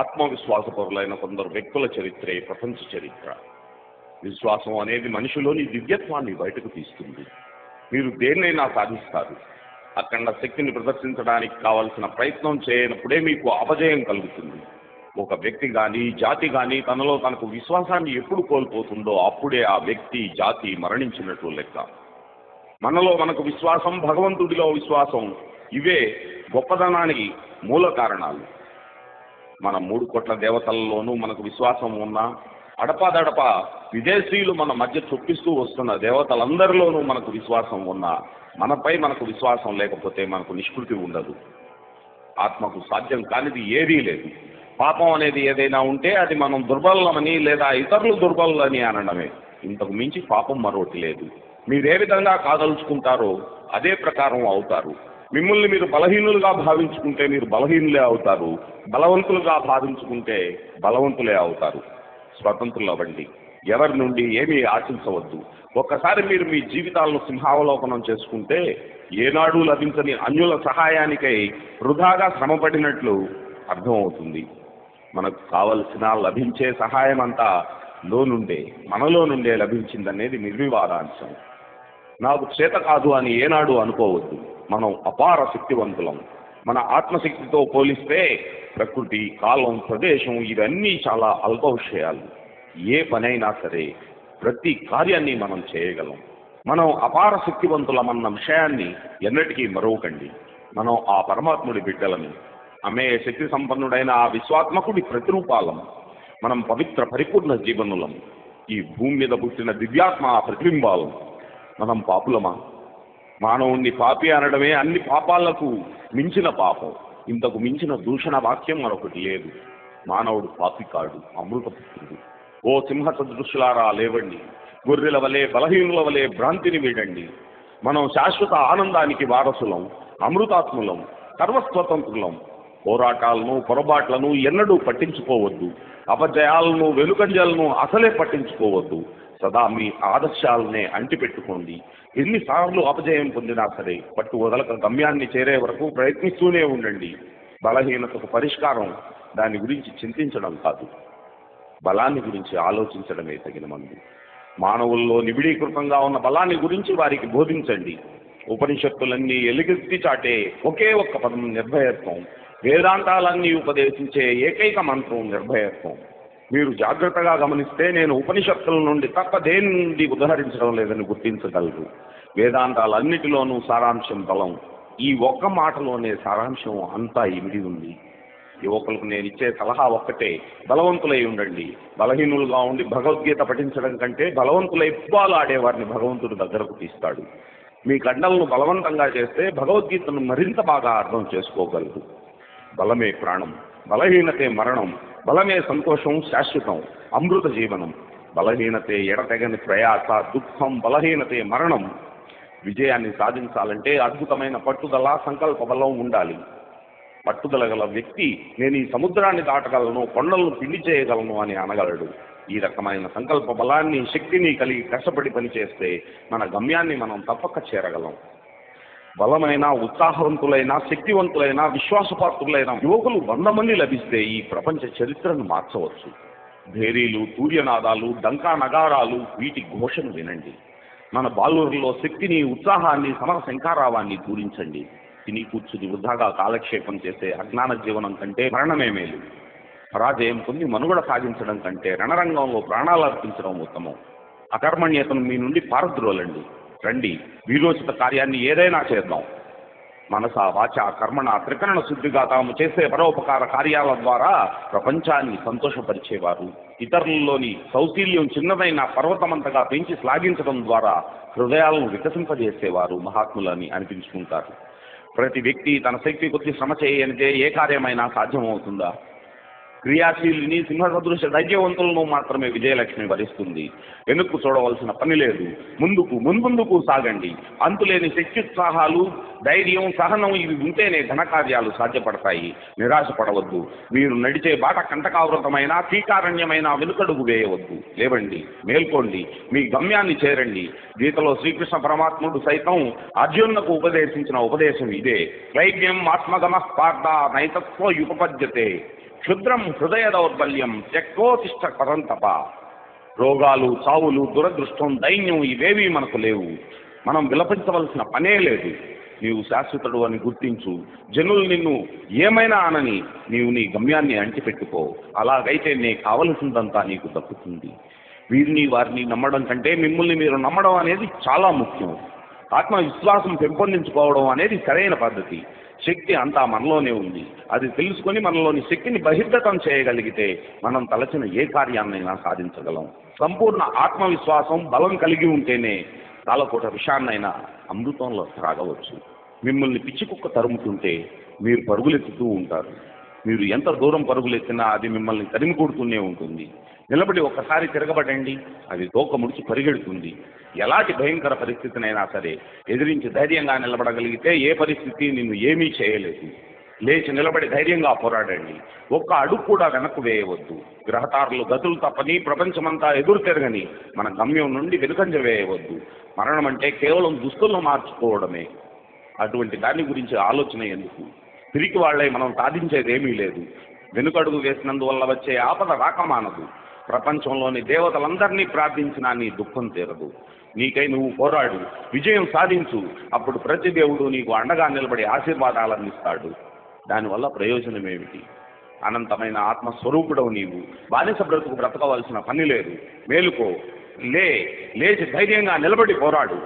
ఆత్మవిశ్వాసపరులైన కొందరు వ్యక్తుల చరిత్రే ప్రపంచ చరిత్ర. విశ్వాసం అనేది మనిషిలోని దివ్యత్వాన్ని బయటకు తీస్తుంది. మీరు దేన్నైనా సాధిస్తారు. అఖండ శక్తిని ప్రదర్శించడానికి కావలసిన ప్రయత్నం చేయనప్పుడే మీకు అపజయం కలుగుతుంది. ఒక వ్యక్తి కానీ జాతి కానీ తనలో తనకు విశ్వాసాన్ని ఎప్పుడు కోల్పోతుందో అప్పుడే ఆ వ్యక్తి జాతి మరణించినట్లు లెక్క. మనలో మనకు విశ్వాసం, భగవంతుడిలో విశ్వాసం, ఇవే గొప్పదనానికి మూల కారణాలు. మన 3 కోట్ల దేవతలలోనూ మనకు విశ్వాసం ఉన్నా, అడపాదడప విదేశీయులు మన మధ్య చొప్పిస్తూ వస్తున్న దేవతలందరిలోనూ మనకు విశ్వాసం ఉన్నా, మనపై మనకు విశ్వాసం లేకపోతే మనకు నిష్కృతి ఉండదు. ఆత్మకు సాధ్యం కానిది ఏదీ లేదు. పాపం అనేది ఏదైనా ఉంటే అది మనం దుర్బలమని లేదా ఇతరులు దుర్బలని అనడమే. ఇంతకు మించి పాపం మరొకటి లేదు. మీరే విధంగా కాదలుచుకుంటారో అదే ప్రకారం అవుతారు. మిమ్మల్ని మీరు బలహీనులుగా భావించుకుంటే మీరు బలహీనులే అవుతారు. బలవంతులుగా భావించుకుంటే బలవంతులే అవుతారు. స్వతంత్రులు అవ్వండి. ఎవరి నుండి ఏమీ ఆశించవద్దు. ఒక్కసారి మీరు మీ జీవితాలను సింహావలోకనం చేసుకుంటే ఏనాడు లభించని అన్యుల సహాయానికై వృధాగా శ్రమపడినట్లు అర్థమవుతుంది. మనకు కావలసిన లభించే సహాయం అంతా మనలో నుండే లభించిందనేది నిర్వివాదాంశం. నాకు చేత కాదు అని ఏనాడు అనుకోవద్దు. మనం అపార శక్తివంతులం. మన ఆత్మశక్తితో పోలిస్తే ప్రకృతి, కాలం, ప్రదేశం ఇవన్నీ చాలా అల్ప విషయాలు. ఏ పనైనా సరే ప్రతి కార్యాన్ని మనం చేయగలం. మనం అపార శక్తివంతులమన్న విషయాన్ని ఎన్నటికీ మరవకండి. మనం ఆ పరమాత్ముడి బిడ్డలని, ఆమె శక్తి సంపన్నుడైన ఆ విశ్వాత్మకుడి ప్రతిరూపాలం. మనం పవిత్ర పరిపూర్ణ జీవనులం. ఈ భూమి మీద పుట్టిన దివ్యాత్మ ప్రతిబింబాలం. మనం పాపులమా? మానవుణ్ణి పాపి అనడమే అన్ని పాపాలకు మించిన పాపం. ఇంతకు మించిన దూషణ వాక్యం మరొకటి లేదు. మానవుడు పాపి కాడు, అమృతపుత్రుడు. ఓ సింహ సదృశులారా లేవండి. గొర్రెల వలె, బలహీనుల వలె భ్రాంతిని వీడండి. మనం శాశ్వత ఆనందానికి వారసులం, అమృతాత్ములం, సర్వస్వతంత్రులం. పోరాటాలను, పొరపాట్లను ఎన్నడూ పట్టించుకోవద్దు. అపజయాలను, వెలుకంజలను అసలే పట్టించుకోవద్దు. సదా మీ ఆదర్శాలనే అంటిపెట్టుకోండి. ఎన్నిసార్లు అపజయం పొందినా సరే పట్టు వదలక గమ్యాన్ని చేరే వరకు ప్రయత్నిస్తూనే ఉండండి. బలహీనతకు పరిష్కారం దాని గురించి చింతించడం కాదు, బలాన్ని గురించి ఆలోచించడమే తగిన మందు. మానవుల్లో నిబిడీకృతంగా ఉన్న బలాన్ని గురించి వారికి బోధించండి. ఉపనిషత్తులన్నీ ఎలుగెత్తి చాటే ఒకే ఒక్క పదం నిర్భయత్వం. వేదాంతాలన్నీ ఉపదేశించే ఏకైక మంత్రం నిర్భయత్వం. మీరు జాగ్రత్తగా గమనిస్తే నేను ఉపనిషత్తుల నుండి తప్ప దేని నుండి ఉదహరించడం లేదని గుర్తించగలరు. వేదాంతాలన్నిటిలోనూ సారాంశం బలం. ఈ ఒక్క మాటలోనే సారాంశం అంతా ఇమిడి ఉంది. యువకులకు నేను ఇచ్చే సలహా ఒక్కటే, బలవంతులై ఉండండి. బలహీనులుగా ఉండి భగవద్గీత పఠించడం కంటే బలవంతులై ఫుట్బాల్ ఆడేవారిని భగవంతుడు దగ్గరకు తీస్తాడు. మీ కండలను బలవంతంగా చేస్తే భగవద్గీతను మరింత బాగా అర్థం చేసుకోగలరు. బలమే ప్రాణం, బలహీనతే మరణం. బలమే సంతోషం, శాశ్వతం, అమృత జీవనం. బలహీనతే ఎడతెగని ప్రయాస, దుఃఖం. బలహీనతే మరణం. విజయాన్ని సాధించాలంటే అద్భుతమైన పట్టుదల, సంకల్ప బలం ఉండాలి. పట్టుదల గల వ్యక్తి నేను ఈ సముద్రాన్ని దాటగలను, కొండలను పిండి చేయగలను అని అనగలడు. ఈ రకమైన సంకల్ప బలాన్ని, శక్తిని కలిగి కష్టపడి పనిచేస్తే మన గమ్యాన్ని మనం తప్పక చేరగలం. బలమైన, ఉత్సాహవంతులైన, శక్తివంతులైన, విశ్వాసపాత్రులైన యువకులు 100 మంది లభిస్తే ఈ ప్రపంచ చరిత్రను మార్చవచ్చు. భేరీలు, సూర్యనాదాలు, డంకా నగారాలు, వీటి ఘోషను వినండి. మన బాలురులో శక్తిని, ఉత్సాహాన్ని, సమర శంఖారావాన్ని పూరించండి. తిని కూర్చుని వృధాగా కాలక్షేపం చేసే అజ్ఞాన జీవనం కంటే మరణమే మేలు. పరాజయం పొంది మనుగడ సాగించడం కంటే రణరంగంలో ప్రాణాలు అర్పించడం ఉత్తమం. అకర్మణ్యతను మీ నుండి పారద్రోలండి. రండి, వీరోచిత కార్యాన్ని ఏదైనా చేద్దాం. మనస, వాచ, కర్మణ త్రికరణ శుద్ధిగా తాము చేసే పరోపకార కార్యాల ద్వారా ప్రపంచాన్ని సంతోషపరిచేవారు. ఇతరులలోని సౌశీల్యం చిన్నదైన పర్వతమంతగా పెంచి శ్లాఘించడం ద్వారా హృదయాలను వికసింపజేసేవారు మహాత్ములని అనిపించుకుంటారు. ప్రతి వ్యక్తి తన శక్తి కొద్ది శ్రమ చేయనిదే ఏ కార్యమైనా సాధ్యమవుతుందా? క్రియాశీలిని, సింహసదృశ ధైర్యవంతులను మాత్రమే విజయలక్ష్మి వరిస్తుంది. వెనుక్కు చూడవలసిన పని లేదు. ముందుకు సాగండి. అంతులేని శక్త్యుత్సాహాలు, ధైర్యం, సహనం ఇవి ఉంటేనే ఘనకార్యాలు సాధ్యపడతాయి. నిరాశపడవద్దు. మీరు నడిచే బాట కంటకావృతమైన, కీకారణ్యమైన వెనుకడుగు వేయవద్దు. లేవండి, మేల్కోండి, మీ గమ్యాన్ని చేరండి. గీతలో శ్రీకృష్ణ పరమాత్ముడు సైతం అర్జునులకు ఉపదేశించిన ఉపదేశం ఇదే. క్లైవ్యం ఆత్మగమ పార్థ నైతత్వ యుపపద్యతే. క్షుద్రం హృదయ దౌర్బల్యం త్యక్తోతిష్ట పరంతప. రోగాలు, చావులు, దురదృష్టం, దైన్యం ఇవేవీ మనకు లేవు. మనం విలపించవలసిన పనే లేదు. నీవు శాశ్వతుడు అని గుర్తించు. జనులు నిన్ను ఏమైనా అనని నీవు నీ గమ్యాన్ని అంటిపెట్టుకో. అలాగైతే నే కావలసిందంతా నీకు దక్కుతుంది. వీరిని వారిని నమ్మడం కంటే మిమ్మల్ని మీరు నమ్మడం అనేది చాలా ముఖ్యం. ఆత్మవిశ్వాసం పెంపొందించుకోవడం అనేది సరైన పద్ధతి. శక్తి అంతా మనలోనే ఉంది. అది తెలుసుకొని మనలోని శక్తిని బహిర్గతం చేయగలిగితే మనం తలచిన ఏ కార్యాన్నైనా సాధించగలం. సంపూర్ణ ఆత్మవిశ్వాసం, బలం కలిగి ఉంటేనే కాలకోట విషయాన్నైనా అమృతంలో త్రాగవచ్చు. మిమ్మల్ని పిచ్చి కుక్క తరుముతుంటే మీరు పరుగులెత్తుతూ ఉంటారు. మీరు ఎంత దూరం పరుగులెత్తినా అది మిమ్మల్ని తరిమి కొడుతూనే ఉంటుంది. నిలబడి ఒక్కసారి తిరగబడండి, అది తోక ముడిచి పరిగెడుతుంది. ఎలాంటి భయంకర పరిస్థితినైనా సరే ఎదిరించి ధైర్యంగా నిలబడగలిగితే ఏ పరిస్థితి నిన్ను ఏమీ చేయలేదు. లేచి నిలబడి ధైర్యంగా పోరాడండి. ఒక్క అడుగు కూడా వెనక్కు వేయవద్దు. గ్రహతారులు గతులు తప్పని ప్రపంచమంతా ఎదురు తిరగని మన గమ్యం నుండి వెనుకంజ వేయవద్దు. మరణం అంటే కేవలం దుస్తులను మార్చుకోవడమే. అటువంటి దాని గురించి ఆలోచన ఎందుకు? తిరిగి వాళ్ళే మనం సాధించేదేమీ లేదు. వెనుకడుగు వేసినందువల్ల వచ్చే ఆపద రాకమానదు. ప్రపంచంలోని దేవతలందరినీ ప్రార్థించినా నీ దుఃఖం తీరదు. నీకై నువ్వు పోరాడు, విజయం సాధించు. అప్పుడు ప్రతి దేవుడు నీకు అండగా నిలబడి ఆశీర్వాదాలందిస్తాడు. దానివల్ల ప్రయోజనం ఏమిటి? అనంతమైన ఆత్మస్వరూపుడవు నీవు. బానిస బ్రతుకు బ్రతకవలసిన పని లేదు. మేలుకో, లేచి ధైర్యంగా నిలబడి పోరాడు.